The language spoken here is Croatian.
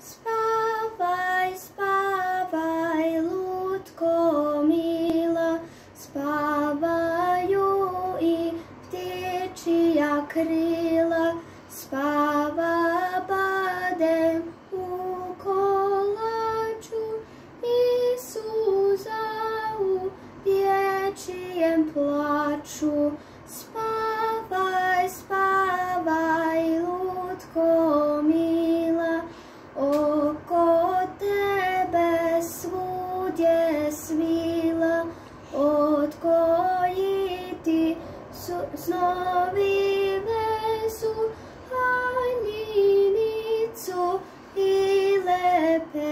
Spávaj, spávaj, ľudko milá, spávajú i vtiečia kryla, spáva badem u koláču, Isusa u viečiem plaču. Spávaj, spávaj, ľudko milá, oko tebe svúde svila, od koji ti snovi vezu, a ninicu i lepe